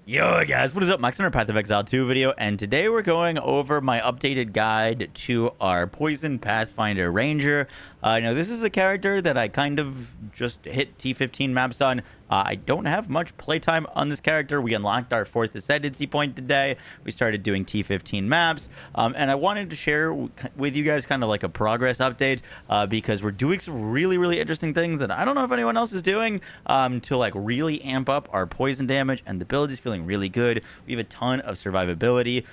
Yo guys, what is up? Max on our Path of Exile 2 video, and today we're going over my updated guide to our Poison Pathfinder Ranger. Now this is a character that I kind of just hit T15 maps on. I don't have much playtime on this character. We unlocked our 4th ascendancy point today. We started doing T15 maps, and I wanted to share with you guys kind of like a progress update because we're doing some really interesting things that I don't know if anyone else is doing to like really amp up our poison damage, and the build is feeling really good. We have a ton of survivability.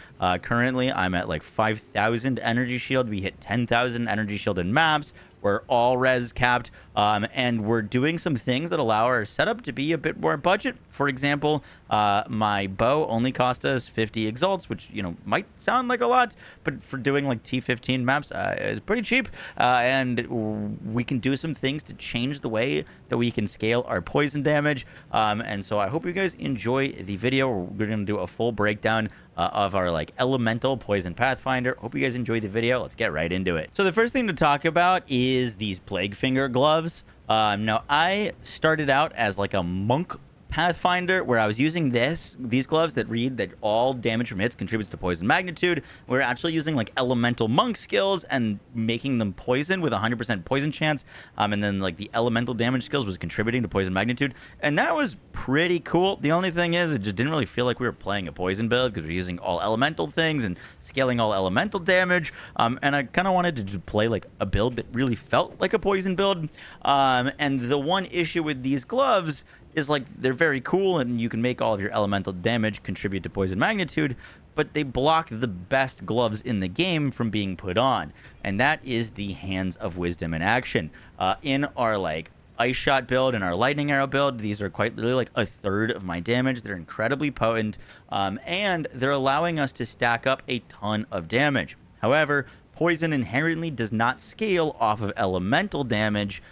Currently, I'm at like 5,000 energy shield. We hit 10,000 energy shield in maps. We're all res capped, and we're doing some things that allow our setup to be a bit more budget. For example, my bow only cost us 50 exalts, which, you know, might sound like a lot, but for doing like T15 maps, is pretty cheap. And we can do some things to change the way that we can scale our poison damage. And so I hope you guys enjoy the video. We're going to do a full breakdown of our like elemental Poison Pathfinder. Hope you guys enjoy the video. Let's get right into it. So the first thing to talk about is these Plague Finger gloves. Now I started out as like a monk Pathfinder, where I was using these gloves that read that all damage from hits contributes to poison magnitude. We're actually using like elemental monk skills and making them poison with 100% poison chance, and then like the elemental damage skills was contributing to poison magnitude, and that was pretty cool. The only thing is, it just didn't really feel like we were playing a poison build because we're using all elemental things and scaling all elemental damage, and I kind of wanted to just play like a build that really felt like a poison build. And the one issue with these gloves is like they're very cool and you can make all of your elemental damage contribute to poison magnitude, but they block the best gloves in the game from being put on, and that is the Hands of Wisdom in action. In our like ice shot build and our lightning arrow build, these are quite literally like a third of my damage. They're incredibly potent, and they're allowing us to stack up a ton of damage. However, poison inherently does not scale off of elemental damage,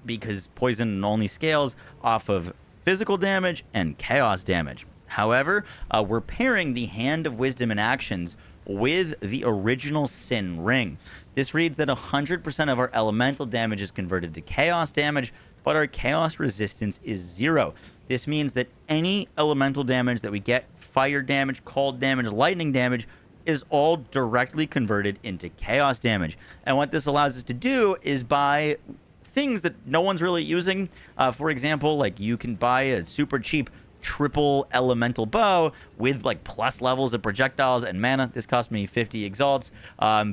because poison only scales off of physical damage and chaos damage. However, we're pairing the Hand of Wisdom in actions with the original Sin Ring. This reads that 100% of our elemental damage is converted to chaos damage, but our chaos resistance is 0. This means that any elemental damage that we get, fire damage, cold damage, lightning damage, is all directly converted into chaos damage. And what this allows us to do is buy things that no one's really using. For example, like you can buy a super cheap triple elemental bow with like plus levels of projectiles and mana. This cost me 50 exalts,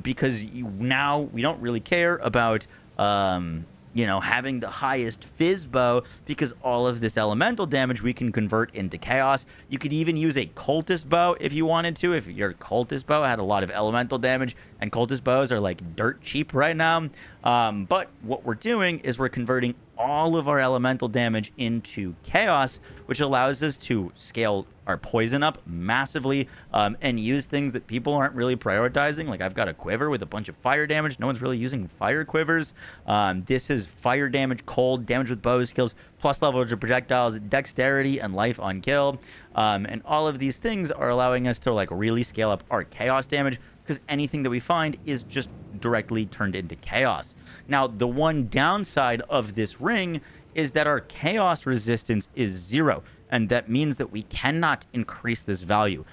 because now we don't really care about you know, having the highest fizz bow, because all of this elemental damage we can convert into chaos. You could even use a cultist bow if you wanted to, if your cultist bow had a lot of elemental damage, and cultist bows are like dirt cheap right now. But what we're doing is we're converting all of our elemental damage into chaos, which allows us to scale our poison up massively, and use things that people aren't really prioritizing. Like I've got a quiver with a bunch of fire damage. No one's really using fire quivers. This is fire damage, cold damage with bow skills, plus levels of projectiles, dexterity, and life on kill. And all of these things are allowing us to like really scale up our chaos damage, because anything that we find is just directly turned into chaos. Now, the one downside of this ring is that our chaos resistance is 0, and that means that we cannot increase this value.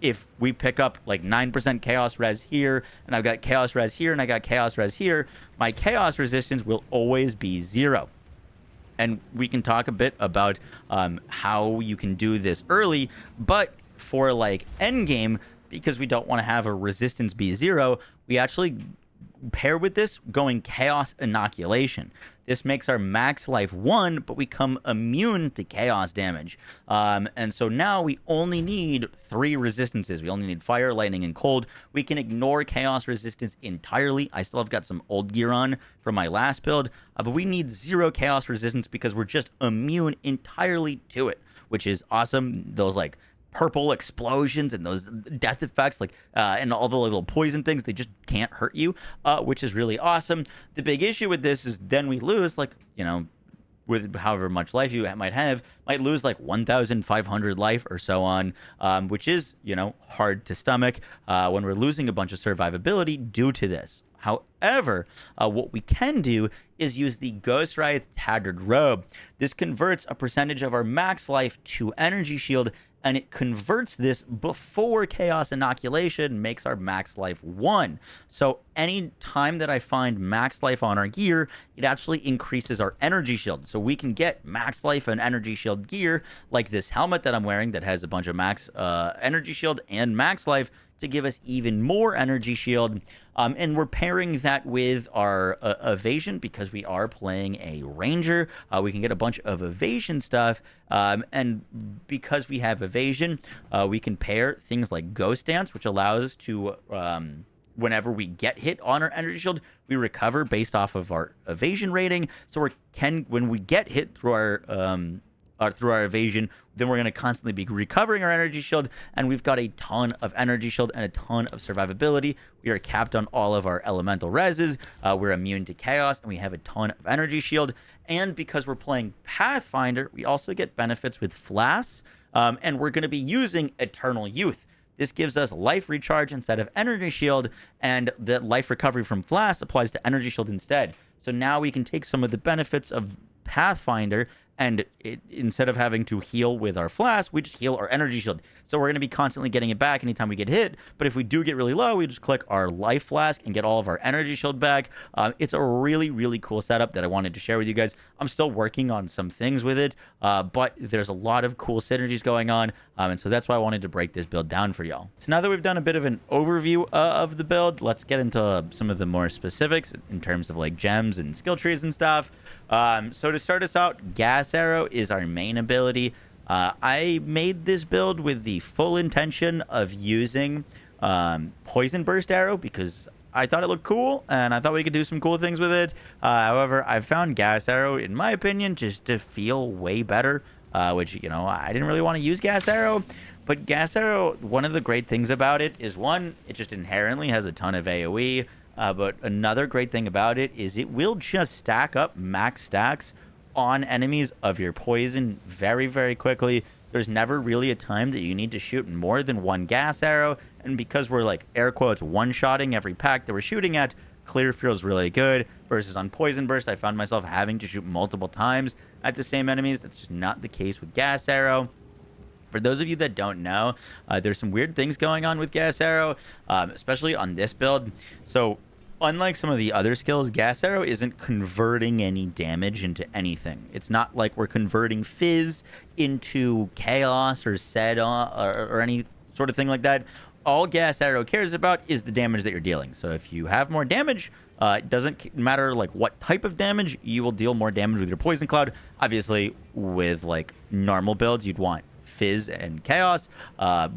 If we pick up like 9% chaos res here, and I've got chaos res here, and I got chaos res here, my chaos resistance will always be 0. And we can talk a bit about how you can do this early, but for like endgame, because we don't want to have a resistance be 0, we actually pair with this going chaos inoculation. This makes our max life 1, but we become immune to chaos damage. And so now we only need 3 resistances. We only need fire, lightning, and cold. We can ignore chaos resistance entirely. I still have got some old gear on from my last build, but we need 0 chaos resistance because we're just immune entirely to it, which is awesome. Those like purple explosions and those death effects, like and all the little poison things, they just can't hurt you, which is really awesome. The big issue with this is then we lose, like, you know, with however much life you might lose like 1,500 life or so on, which is, you know, hard to stomach when we're losing a bunch of survivability due to this. However, what we can do is use the Ghostwraith Tattered Robe. This converts a percentage of our max life to energy shield and it converts this before Chaos Inoculation makes our max life 1. So any time that I find max life on our gear, it actually increases our energy shield. So we can get max life and energy shield gear, like this helmet that I'm wearing that has a bunch of max energy shield and max life, to give us even more energy shield. And we're pairing that with our evasion because we are playing a ranger. We can get a bunch of evasion stuff. And because we have evasion, we can pair things like Ghost Dance, which allows us to, whenever we get hit on our energy shield, we recover based off of our evasion rating. So when we get hit through our evasion, then we're going to constantly be recovering our energy shield, and we've got a ton of energy shield and a ton of survivability. We are capped on all of our elemental reses. We're immune to chaos, and we have a ton of energy shield. And because we're playing Pathfinder, we also get benefits with Flasks, and we're going to be using Eternal Youth. This gives us life recharge instead of energy shield, and the life recovery from Flask applies to energy shield instead. So now we can take some of the benefits of Pathfinder, and instead of having to heal with our flask, we just heal our energy shield. So we're going to be constantly getting it back anytime we get hit. But if we do get really low, we just click our life flask and get all of our energy shield back. It's a really, really cool setup that I wanted to share with you guys. I'm still working on some things with it, but there's a lot of cool synergies going on. And so that's why I wanted to break this build down for y'all. So now that we've done a bit of an overview of the build, let's get into some of the more specifics in terms of like gems and skill trees and stuff. So to start us out, Gas Arrow is our main ability. I made this build with the full intention of using Poison Burst Arrow because I thought it looked cool and I thought we could do some cool things with it. However, I found Gas Arrow, in my opinion, just to feel way better, which, you know, I didn't really want to use Gas Arrow. But Gas Arrow, one of the great things about it is, one, it just inherently has a ton of AoE. But another great thing about it is it will just stack up max stacks on enemies of your poison very, very quickly. There's never really a time that you need to shoot more than one gas arrow. And because we're like air quotes one-shotting every pack that we're shooting at, clear feels really good. Versus on Poison Burst, I found myself having to shoot multiple times at the same enemies. That's just not the case with Gas Arrow. For those of you that don't know, there's some weird things going on with Gas Arrow, especially on this build. So unlike some of the other skills, Gas Arrow isn't converting any damage into anything. It's not like we're converting Fizz into Chaos or Sed or any sort of thing like that. All Gas Arrow cares about is the damage that you're dealing. So if you have more damage, it doesn't matter like what type of damage, you will deal more damage with your Poison Cloud. Obviously, with like normal builds, you'd want Fizz and Chaos.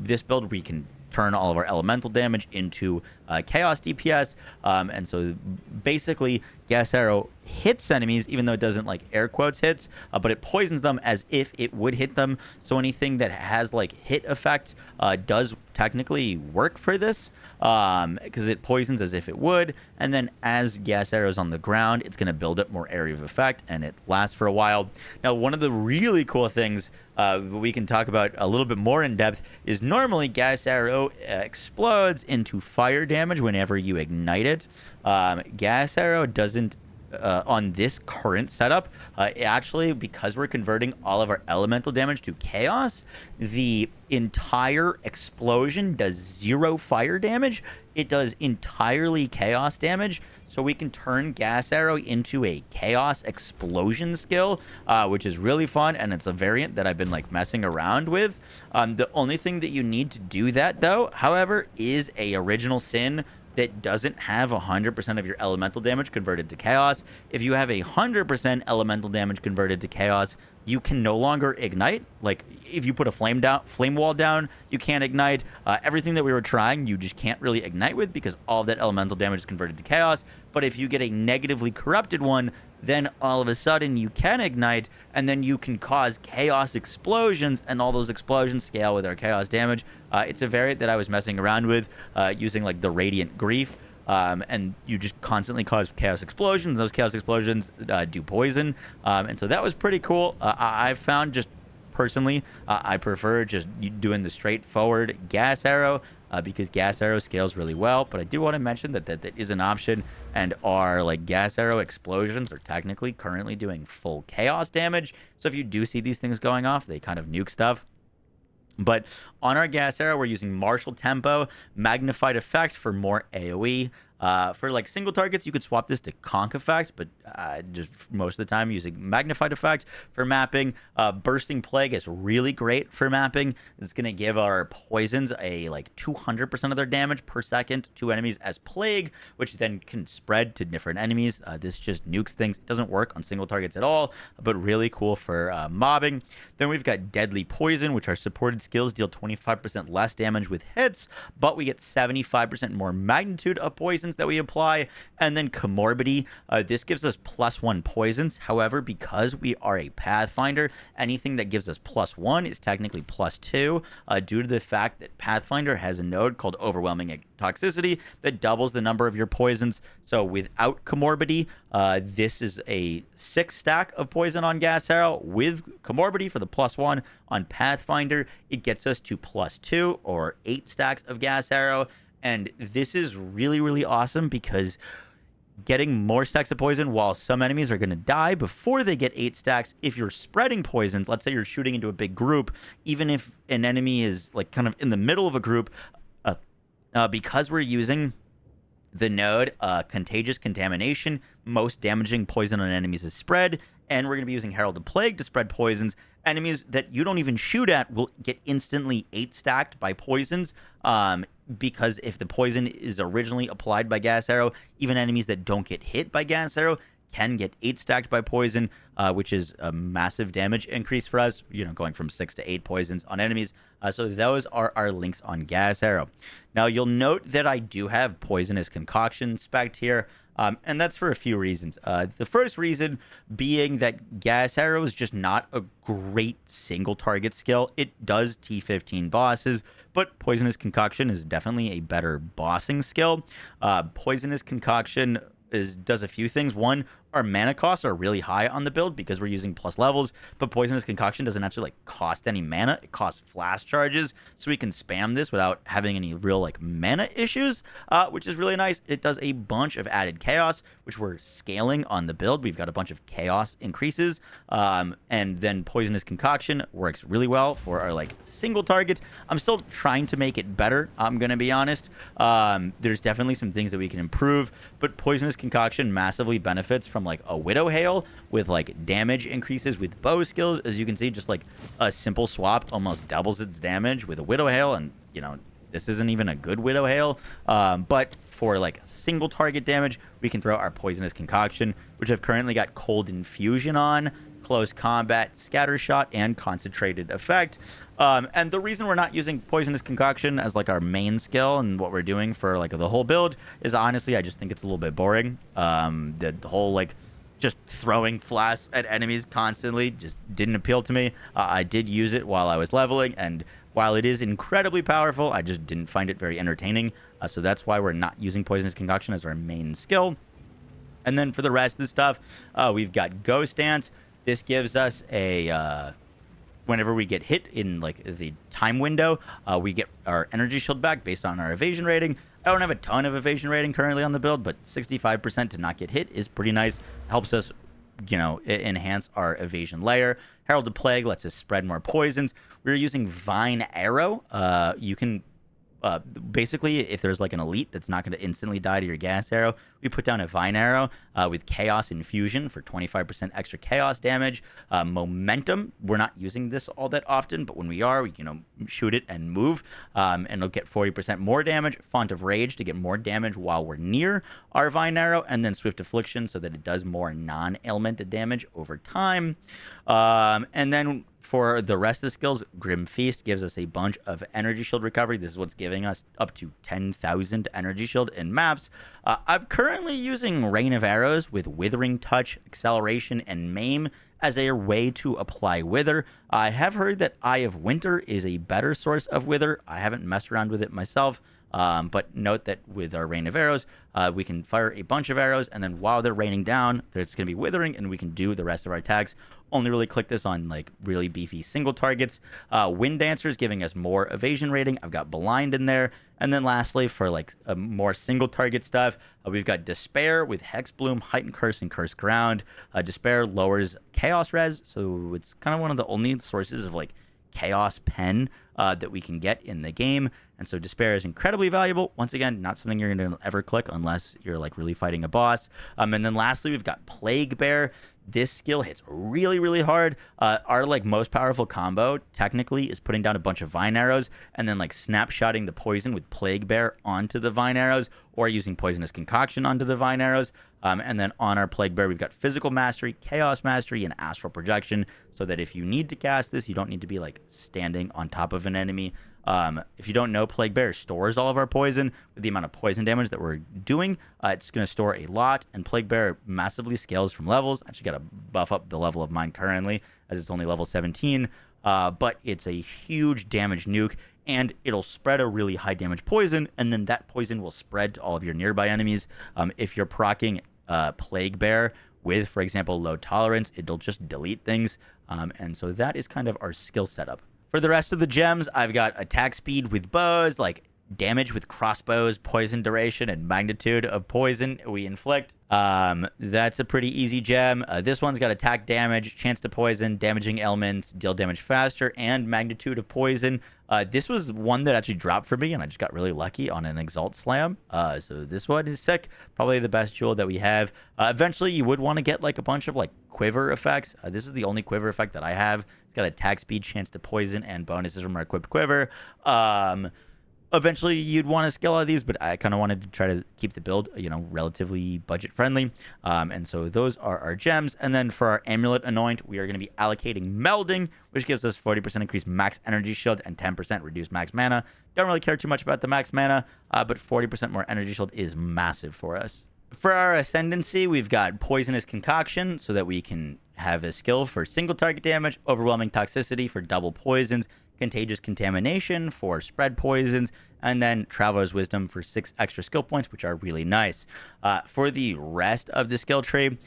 This build, we can turn all of our elemental damage into chaos DPS, and so basically Gas Arrow hits enemies even though it doesn't like air quotes hits, but it poisons them as if it would hit them. So anything that has like hit effect does technically work for this, because it poisons as if it would, and then as Gas Arrow's on the ground, it's going to build up more area of effect and it lasts for a while. Now, one of the really cool things we can talk about a little bit more in depth is normally Gas Arrow explodes into fire damage whenever you ignite it. Gas Arrow doesn't on this current setup. Actually, because we're converting all of our elemental damage to chaos, the entire explosion does 0 fire damage. It does entirely chaos damage. So we can turn Gas Arrow into a chaos explosion skill, which is really fun, and it's a variant that I've been like messing around with. The only thing that you need to do that though, however, is a original sin that doesn't have 100% of your elemental damage converted to chaos. If you have 100% elemental damage converted to chaos, you can no longer ignite. Like if you put a flame wall down, you can't ignite. Everything that we were trying, you just can't really ignite with because all of that elemental damage is converted to chaos. But if you get a negatively corrupted one, then all of a sudden you can ignite, and then you can cause chaos explosions, and all those explosions scale with our chaos damage. It's a variant that I was messing around with using like the Radiant Grief, and you just constantly cause chaos explosions. Those chaos explosions do poison, and so that was pretty cool. I found just personally, I prefer just doing the straightforward Gas Arrow, because Gas Arrow scales really well. But I do want to mention that is an option, and our like Gas Arrow explosions are technically currently doing full chaos damage. So if you do see these things going off, they kind of nuke stuff. But on our gas arrow, we're using martial tempo, magnified effect for more AoE. For like single targets, you could swap this to conk effect, but just most of the time using magnified effect for mapping. Bursting plague is really great for mapping. It's going to give our poisons a like 200% of their damage per second to enemies as plague, which then can spread to different enemies. This just nukes things. It doesn't work on single targets at all, but really cool for mobbing. Then we've got deadly poison, which our supported skills deal 25% less damage with hits, but we get 75% more magnitude of poisons that we apply. And then comorbidity, this gives us +1 poisons. However, because we are a pathfinder, anything that gives us +1 is technically +2, due to the fact that pathfinder has a node called overwhelming toxicity that doubles the number of your poisons. So without comorbidity, this is a 6 stack of poison on gas arrow. With comorbidity for the +1 on pathfinder, it gets us to +2 or 8 stacks of gas arrow. And this is really, really awesome because getting more stacks of poison while some enemies are going to die before they get 8 stacks. If you're spreading poisons, let's say you're shooting into a big group, even if an enemy is like kind of in the middle of a group, because we're using the node contagious contamination, most damaging poison on enemies is spread, and we're going to be using Heralded Plague to spread poisons. Enemies that you don't even shoot at will get instantly 8 stacked by poisons, because if the poison is originally applied by gas arrow, even enemies that don't get hit by gas arrow can get 8 stacked by poison, which is a massive damage increase for us, going from 6 to 8 poisons on enemies. So those are our links on gas arrow. Now you'll note that I do have poisonous concoction spec'd here. And that's for a few reasons. The first reason being that gas arrow is just not a great single target skill. It does T15 bosses, but poisonous concoction is definitely a better bossing skill. Poisonous concoction does a few things. One, our mana costs are really high on the build because we're using plus levels, but poisonous concoction doesn't actually cost any mana. It costs flash charges, so we can spam this without having any real mana issues, which is really nice. It does a bunch of added chaos, which we're scaling on the build. We've got a bunch of chaos increases, and then poisonous concoction works really well for our single target. I'm still trying to make it better, I'm gonna be honest. There's definitely some things that we can improve, but poisonous concoction massively benefits from a Widow Hail with damage increases with bow skills. As you can see, just a simple swap almost doubles its damage with a Widow Hail, and this isn't even a good Widow Hail, but for single target damage, we can throw our poisonous concoction, which I've currently got cold infusion on, close combat, scatter shot, and concentrated effect. And the reason we're not using poisonous concoction as our main skill and what we're doing for the whole build is honestly I just think it's a little bit boring. The whole just throwing flasks at enemies constantly just didn't appeal to me. I did use it while I was leveling, and while it is incredibly powerful, I just didn't find it very entertaining. So that's why we're not using poisonous concoction as our main skill. And then for the rest of the stuff, we've got Ghost Dance. This gives us a whenever we get hit in the time window, we get our energy shield back based on our evasion rating. I don't have a ton of evasion rating currently on the build, but 65% to not get hit is pretty nice. Helps us, enhance our evasion layer. Heralded Plague lets us spread more poisons. We're using Vine Arrow. You can basically, if there's an elite that's not going to instantly die to your gas arrow, we put down a Vine Arrow with Chaos Infusion for 25% extra chaos damage. Momentum, we're not using this all that often, but when we are, we shoot it and move, and it'll get 40% more damage. Font of Rage to get more damage while we're near our Vine Arrow, and then Swift Affliction so that it does more non-elemented damage over time. And then for the rest of the skills, Grim Feast gives us a bunch of energy shield recovery. This is what's giving us up to 10,000 energy shield in maps. I'm currently using Rain of Arrows with Withering Touch, Acceleration, and Maim as a way to apply Wither. I have heard that Eye of Winter is a better source of Wither. I haven't messed around with it myself. But note that with our Rain of Arrows, we can fire a bunch of arrows, and then while they're raining down, it's going to be withering, and we can do the rest of our attacks. Only really click this on really beefy single targets. Wind Dancer is giving us more evasion rating. I've got Blind in there. And then lastly, for a more single target stuff, we've got Despair with Hex Bloom, Heightened Curse, and Curse Ground. Despair lowers Chaos Res, so it's kind of one of the only sources of chaos pen that we can get in the game. And so Despair is incredibly valuable. Once again, not something you're going to ever click unless you're like really fighting a boss. And then lastly, we've got Plague Bear. This skill hits really, really hard. Our like most powerful combo technically is putting down a bunch of vine arrows and then like snapshotting the poison with Plague Bear onto the vine arrows, or using Poisonous Concoction onto the vine arrows. And then on our Plague Bear, we've got Physical Mastery, Chaos Mastery, and Astral Projection, so that if you need to cast this, you don't need to be like standing on top of an enemy. If you don't know, Plague Bear stores all of our poison. With the amount of poison damage that we're doing, it's going to store a lot, and Plague Bear massively scales from levels. I actually got to buff up the level of mine currently, as it's only level 17, but it's a huge damage nuke, and it'll spread a really high damage poison, and then that poison will spread to all of your nearby enemies. If you're proccing Plague Bear with, for example, low tolerance, it'll just delete things, and so that is kind of our skill setup. For the rest of the gems, I've got attack speed with bows, like damage with crossbows, poison duration, and magnitude of poison we inflict. That's a pretty easy gem. This one's got attack damage, chance to poison, damaging elements, deal damage faster, and magnitude of poison. This was one that actually dropped for me, and I just got really lucky on an Exalt Slam. So this one is sick. Probably the best jewel that we have. Eventually, you would want to get like a bunch of like quiver effects. This is the only quiver effect that I have. It's got attack speed, chance to poison, and bonuses from our equipped quiver. Eventually, you'd want to scale all of these, but I kind of wanted to try to keep the build, relatively budget friendly. And so those are our gems. And then for our Amulet Anoint, we are going to be allocating Melding, which gives us 40% increased max energy shield and 10% reduced max mana. Don't really care too much about the max mana, but 40% more energy shield is massive for us. For our Ascendancy, we've got Poisonous Concoction, so that we can have a skill for single target damage, Overwhelming Toxicity for double poisons, Contagious Contamination for spread poisons, and then Traveler's Wisdom for 6 extra skill points, which are really nice. For the rest of the skill tree,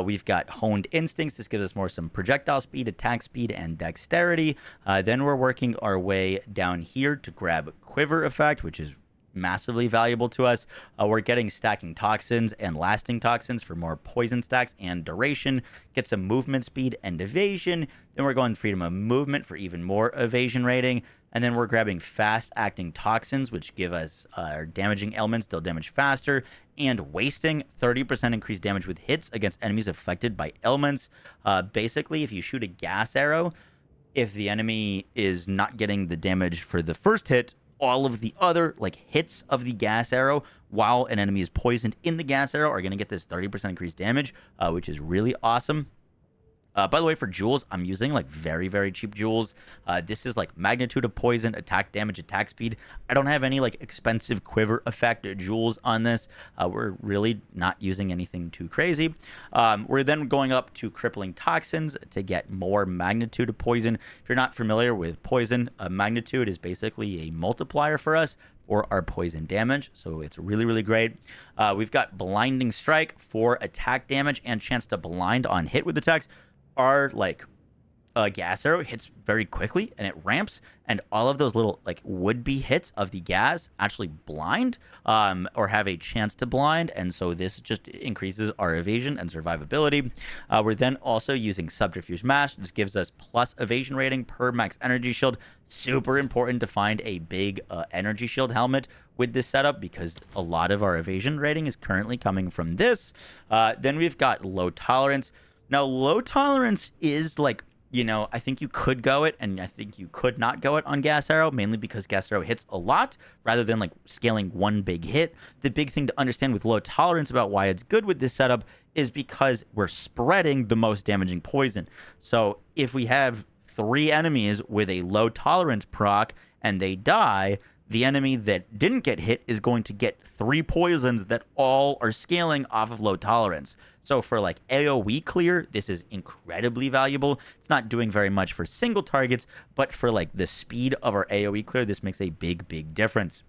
we've got Honed Instincts. This gives us some projectile speed, attack speed, and dexterity. Then we're working our way down here to grab Quiver Effect, which is massively valuable to us. We're getting Stacking Toxins and Lasting Toxins for more poison stacks and duration. Get some movement speed and evasion. Then we're going Freedom of Movement for even more evasion rating. And then we're grabbing Fast Acting Toxins, which give us our damaging elements deal damage faster, and Wasting, 30% increased damage with hits against enemies affected by elements. Basically, if you shoot a gas arrow, if the enemy is not getting the damage for the first hit, all of the other hits of the gas arrow while an enemy is poisoned in the gas arrow are going to get this 30% increased damage, which is really awesome. By the way, for jewels, I'm using very, very cheap jewels. This is magnitude of poison, attack damage, attack speed. I don't have any expensive quiver effect jewels on this. We're really not using anything too crazy. We're then going up to crippling toxins to get more magnitude of poison. If you're not familiar with poison, magnitude is basically a multiplier for us for our poison damage, so it's really, really great. We've got blinding strike for attack damage and chance to blind on hit with attacks. Our gas arrow hits very quickly and it ramps, and all of those little would-be hits of the gas actually blind or have a chance to blind, and so this just increases our evasion and survivability. We're then also using Subterfuge Mash. This gives us plus evasion rating per max energy shield. Super important to find a big energy shield helmet with this setup, because a lot of our evasion rating is currently coming from this. Then we've got low tolerance. Now, low tolerance is I think you could go it, and I think you could not go it on Gas Arrow, mainly because Gas Arrow hits a lot rather than scaling one big hit. The big thing to understand with low tolerance about why it's good with this setup is because we're spreading the most damaging poison. So if we have 3 enemies with a low tolerance proc and they die, the enemy that didn't get hit is going to get 3 poisons that all are scaling off of low tolerance. So for AoE clear, this is incredibly valuable. It's not doing very much for single targets, but for the speed of our AoE clear, this makes a big, big difference.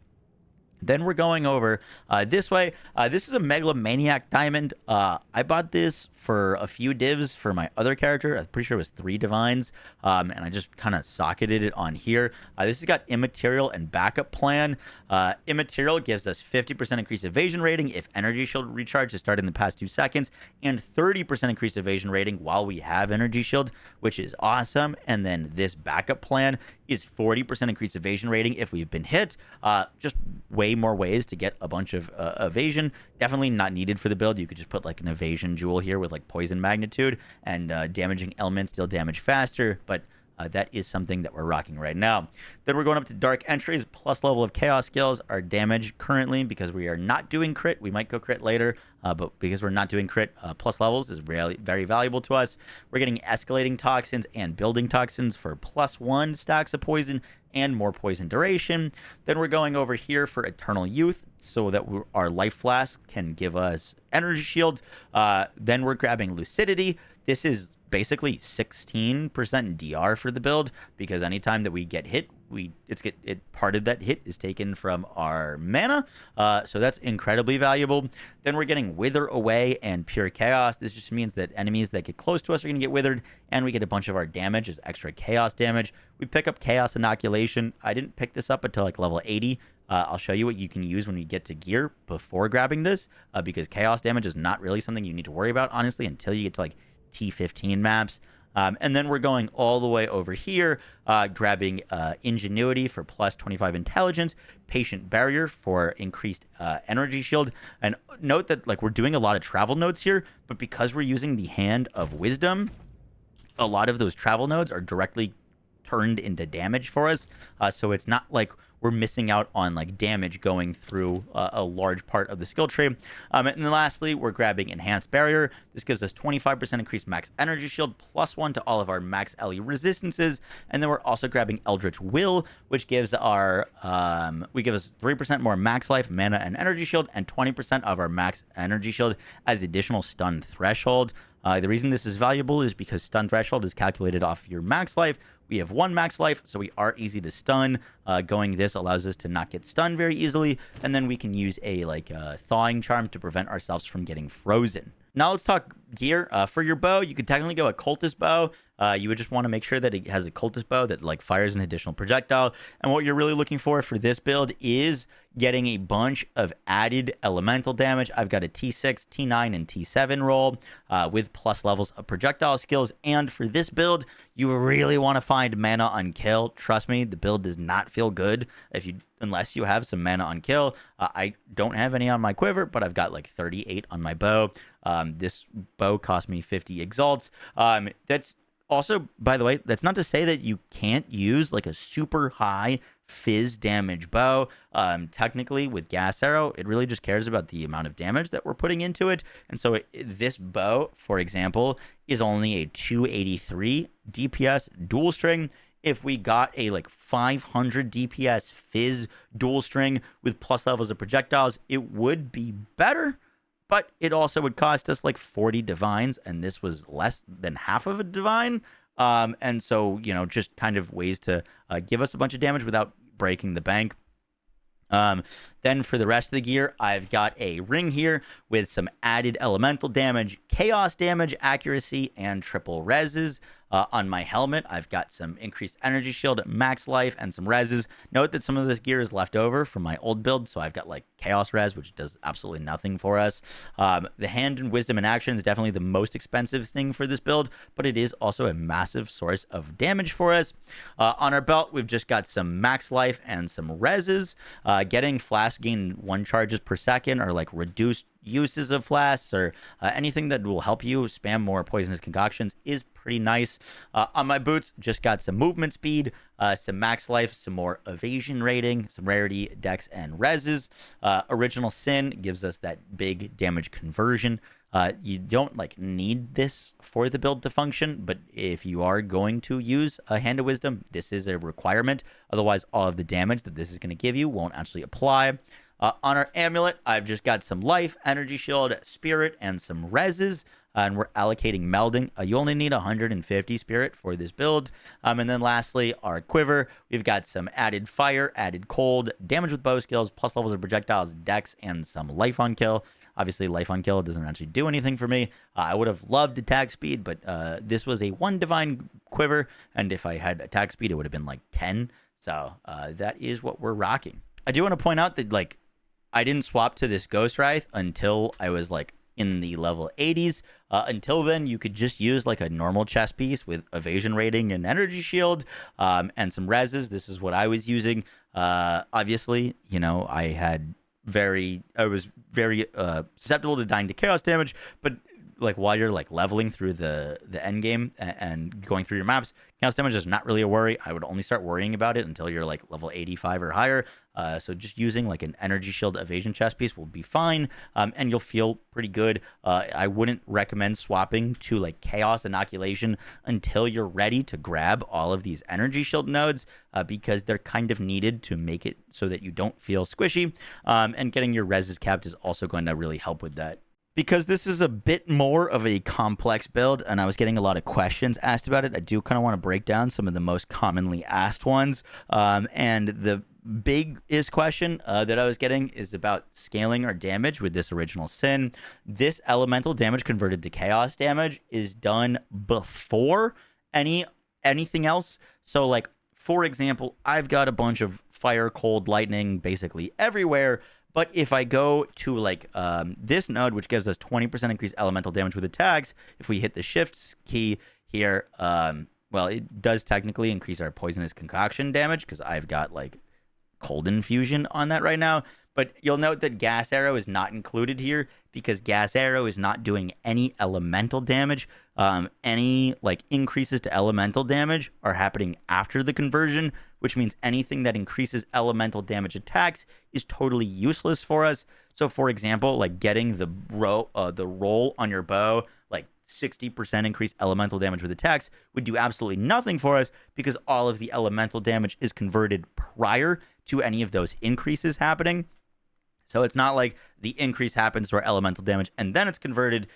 Then we're going over this way. This is a Megalomaniac Diamond. I bought this for a few divs for my other character. I'm pretty sure it was 3 divines. And I just kind of socketed it on here. This has got Immaterial and Backup Plan. Immaterial gives us 50% increased evasion rating if Energy Shield recharge is started in the past 2 seconds, and 30% increased evasion rating while we have Energy Shield, which is awesome. And then this Backup Plan is 40% increased evasion rating if we've been hit. Just way more ways to get a bunch of evasion. Definitely not needed for the build. You could just put like an evasion jewel here with like poison magnitude, and damaging elements deal damage faster, but that is something that we're rocking right now. Then we're going up to Dark Entries, plus level of Chaos skills. Our damage currently, because we are not doing crit, we might go crit later, but because we're not doing crit, plus levels is really very valuable to us. We're getting Escalating Toxins and Building Toxins for +1 stacks of poison and more poison duration. Then we're going over here for Eternal Youth, so that our Life Flask can give us Energy Shield. Then we're grabbing Lucidity. This is basically 16% DR for the build, because anytime that we get hit, part of that hit is taken from our mana, so that's incredibly valuable. Then we're getting Wither Away and Pure Chaos. This just means that enemies that get close to us are going to get withered, and we get a bunch of our damage as extra chaos damage. We pick up Chaos Inoculation. I didn't pick this up until like level 80. I'll show you what you can use when you get to gear before grabbing this, because chaos damage is not really something you need to worry about, honestly, until you get to like T15 maps. And then we're going all the way over here, grabbing Ingenuity for +25 intelligence, Patient Barrier for increased energy shield. And note that like we're doing a lot of travel nodes here, but because we're using the Hand of Wisdom, a lot of those travel nodes are directly turned into damage for us. So it's not like we're missing out on like damage going through a large part of the skill tree. And then lastly, we're grabbing Enhanced Barrier. This gives us 25% increased max energy shield, +1 to all of our max LE resistances. And then we're also grabbing Eldritch Will, which gives us 3% more max life, mana, and energy shield, and 20% of our max energy shield as additional stun threshold. The reason this is valuable is because stun threshold is calculated off your max life. We have 1 max life, so we are easy to stun. Going this allows us to not get stunned very easily, and then we can use a thawing charm to prevent ourselves from getting frozen. Now let's talk gear. For your bow, you could technically go a cultist bow. You would just want to make sure that it has a cultist bow that like fires an additional projectile. And what you're really looking for this build is getting a bunch of added elemental damage. I've got a T6, T9, and T7 roll with plus levels of projectile skills. And for this build, you really want to find mana on kill. Trust me, the build does not feel good unless you have some mana on kill. I don't have any on my quiver, but I've got like 38 on my bow. This bow cost me 50 exalts. That's also, by the way, that's not to say that you can't use like a super high fizz damage bow. Technically, with Gas Arrow, it really just cares about the amount of damage that we're putting into it. And so this bow, for example, is only a 283 DPS dual string. If we got a like 500 DPS fizz dual string with plus levels of projectiles, it would be better. But it also would cost us like 40 divines, and this was less than half of a divine. And so, just kind of ways to give us a bunch of damage without breaking the bank. Then for the rest of the gear, I've got a ring here with some added elemental damage, chaos damage, accuracy, and triple reses. On my helmet, I've got some increased energy shield, max life, and some reses. Note that some of this gear is left over from my old build, so I've got like chaos res, which does absolutely nothing for us. The hand and wisdom in action is definitely the most expensive thing for this build, but it is also a massive source of damage for us. On our belt, we've just got some max life and some reses. Getting flask gain 1 charges per second, or like reduced uses of flasks, or anything that will help you spam more poisonous concoctions is pretty nice. On my boots, just got some movement speed, some max life, some more evasion rating, some rarity, dex, and reses. Original Sin gives us that big damage conversion. You don't need this for the build to function, but if you are going to use a Hand of Wisdom, this is a requirement. Otherwise, all of the damage that this is going to give you won't actually apply. On our amulet, I've just got some life, energy shield, spirit, and some reses. and we're allocating melding. You only need 150 spirit for this build. And then lastly, our quiver. We've got some added fire, added cold, damage with bow skills, plus levels of projectiles, dex, and some life on kill. Obviously, life on kill doesn't actually do anything for me. I would have loved attack speed, but this was a 1 divine quiver, and if I had attack speed, it would have been like 10. So that is what we're rocking. I do want to point out that like I didn't swap to this Ghost Wraith until I was like in the level 80s. Until then, you could just use like a normal chest piece with evasion rating and energy shield and some reses. This is what I was using. Obviously, you know, I was very susceptible to dying to chaos damage, but like while you're like leveling through the end game and going through your maps, chaos damage is not really a worry. I would only start worrying about it until you're like level 85 or higher. So just using like an energy shield evasion chest piece will be fine, and you'll feel pretty good. I wouldn't recommend swapping to like chaos inoculation until you're ready to grab all of these energy shield nodes, because they're kind of needed to make it so that you don't feel squishy. And getting your reses capped is also going to really help with that. Because this is a bit more of a complex build, and I was getting a lot of questions asked about it, I do kind of want to break down some of the most commonly asked ones. And the biggest question that I was getting is about scaling our damage with this original sin. This elemental damage converted to chaos damage is done before anything else. So, like, for example, I've got a bunch of fire, cold, lightning basically everywhere. But if I go to like this node, which gives us 20% increased elemental damage with attacks, if we hit the shift key here, well, it does technically increase our poisonous concoction damage because I've got like cold infusion on that right now. But you'll note that gas arrow is not included here because gas arrow is not doing any elemental damage. Any like increases to elemental damage are happening after the conversion, which means anything that increases elemental damage attacks is totally useless for us. So, for example, like getting the roll on your bow, like 60% increased elemental damage with attacks, would do absolutely nothing for us because all of the elemental damage is converted prior to any of those increases happening. So it's not like the increase happens to our elemental damage and then it's converted,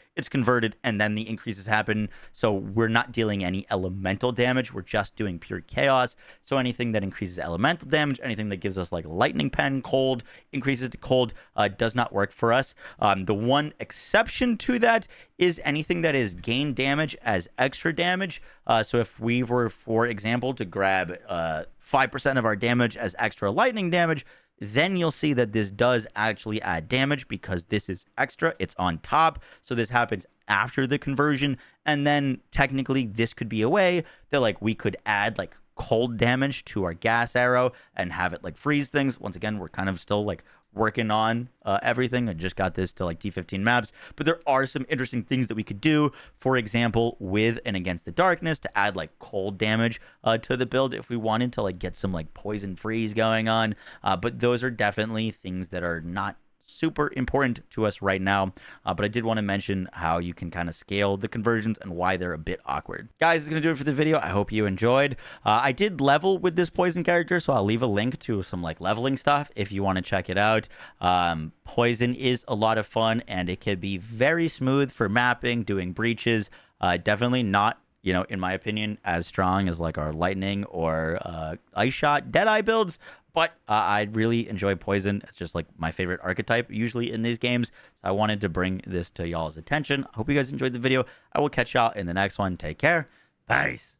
and then the increases happen. So we're not dealing any elemental damage. We're just doing pure chaos. So anything that increases elemental damage, anything that gives us like lightning pen, cold, increases to cold, does not work for us. The one exception to that is anything that is gain damage as extra damage. So if we were, for example, to grab 5% of our damage as extra lightning damage, then you'll see that this does actually add damage because this is extra. It's on top. So this happens after the conversion. And then technically this could be a way that like we could add like cold damage to our gas arrow and have it like freeze things. Once again, we're kind of still like working on everything. I just got this to like T15 maps, but there are some interesting things that we could do. For example, with and against the darkness to add like cold damage to the build if we wanted to like get some like poison freeze going on. But those are definitely things that are not super important to us right now, but I did want to mention how you can kind of scale the conversions and why they're a bit awkward. Guys, it's gonna do it for the video. I hope you enjoyed. I did level with this poison character, so I'll leave a link to some like leveling stuff if you want to check it out. Poison is a lot of fun and it can be very smooth for mapping, doing breaches. Definitely not, you know, in my opinion, as strong as like our lightning or ice shot Deadeye builds, but I really enjoy poison. It's just like my favorite archetype usually in these games. So I wanted to bring this to y'all's attention. I hope you guys enjoyed the video. I will catch y'all in the next one. Take care. Peace.